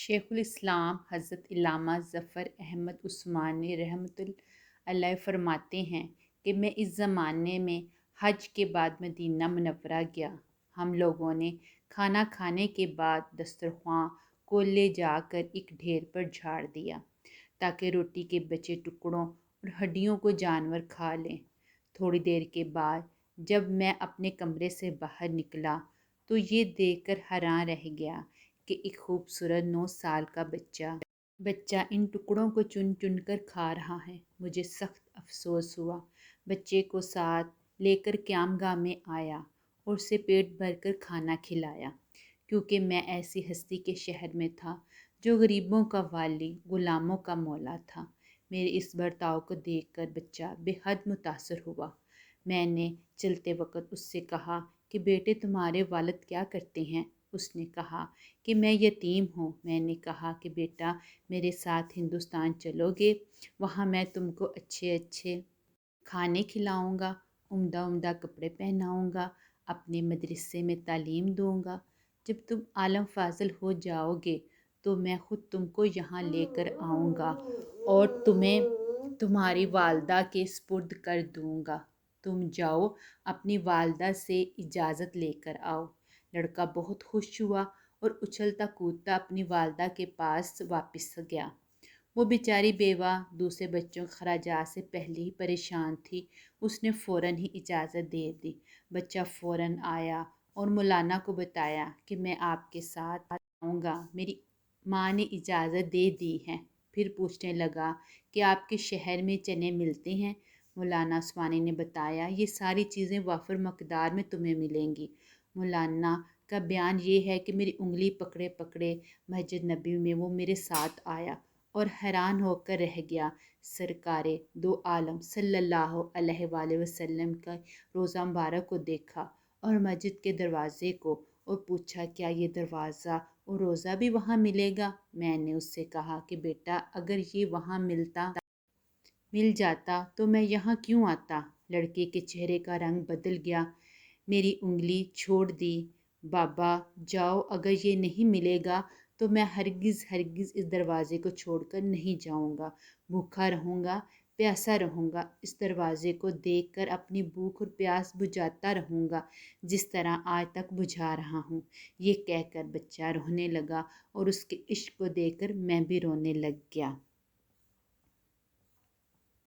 شیخ الاسلام حضرت علامہ ظفر احمد عثمانی رحمۃ اللہ علیہ فرماتے ہیں کہ میں اس زمانے میں حج کے بعد مدینہ منورہ گیا۔ ہم لوگوں نے کھانا کھانے کے بعد دسترخواں کو لے جا کر ایک ڈھیر پر جھاڑ دیا تاکہ روٹی کے بچے ٹکڑوں اور ہڈیوں کو جانور کھا لیں۔ تھوڑی دیر کے بعد جب میں اپنے کمرے سے باہر نکلا تو یہ دیکھ کر حیران رہ گیا کہ ایک خوبصورت 9 سال کا بچہ ان ٹکڑوں کو چن چن کر کھا رہا ہے۔ مجھے سخت افسوس ہوا۔ بچے کو ساتھ لے کر قیام گاہ میں آیا اور اسے پیٹ بھر کر کھانا کھلایا، کیونکہ میں ایسی ہستی کے شہر میں تھا جو غریبوں کا والی، غلاموں کا مولا تھا۔ میرے اس برتاؤ کو دیکھ کر بچہ بے حد متاثر ہوا۔ میں نے چلتے وقت اس سے کہا کہ بیٹے تمہارے والد کیا کرتے ہیں؟ اس نے کہا کہ میں یتیم ہوں۔ میں نے کہا کہ بیٹا میرے ساتھ ہندوستان چلو گے، وہاں میں تم کو اچھے اچھے کھانے کھلاؤں گا، عمدہ عمدہ کپڑے پہناؤں گا، اپنے مدرسے میں تعلیم دوں گا۔ جب تم عالم فاضل ہو جاؤ گے تو میں خود تم کو یہاں لے کر آؤں گا اور تمہیں تمہاری والدہ کے سپرد کر دوں گا۔ تم جاؤ اپنی والدہ سے اجازت لے کر آؤ۔ لڑکا بہت خوش ہوا اور اچھلتا کودتا اپنی والدہ کے پاس واپس گیا۔ وہ بیچاری بیوہ دوسرے بچوں کے خراجات سے پہلے ہی پریشان تھی۔ اس نے فوراً ہی اجازت دے دی۔ بچہ فوراً آیا اور مولانا کو بتایا کہ میں آپ کے ساتھ آؤں گا، میری ماں نے اجازت دے دی ہے۔ پھر پوچھنے لگا کہ آپ کے شہر میں چنے ملتے ہیں؟ مولانا عثمانی نے بتایا یہ ساری چیزیں وافر مقدار میں تمہیں ملیں گی۔ مولانا کا بیان یہ ہے کہ میری انگلی پکڑے پکڑے مسجد نبوی میں وہ میرے ساتھ آیا اور حیران ہو کر رہ گیا۔ سرکار دو عالم صلی اللہ علیہ وآلہ وسلم کا روضہ مبارک کو دیکھا اور مسجد کے دروازے کو، اور پوچھا کیا یہ دروازہ اور روضہ بھی وہاں ملے گا؟ میں نے اس سے کہا کہ بیٹا اگر یہ وہاں مل جاتا تو میں یہاں کیوں آتا؟ لڑکے کے چہرے کا رنگ بدل گیا۔ میری انگلی چھوڑ دی۔ بابا جاؤ، اگر یہ نہیں ملے گا تو میں ہرگز ہرگز اس دروازے کو چھوڑ کر نہیں جاؤں گا۔ بھوکا رہوں گا، پیاسا رہوں گا، اس دروازے کو دیکھ کر اپنی بھوک اور پیاس بجھاتا رہوں گا جس طرح آج تک بجھا رہا ہوں۔ یہ کہہ کر بچہ رونے لگا اور اس کے عشق کو دیکھ کر میں بھی رونے لگ گیا۔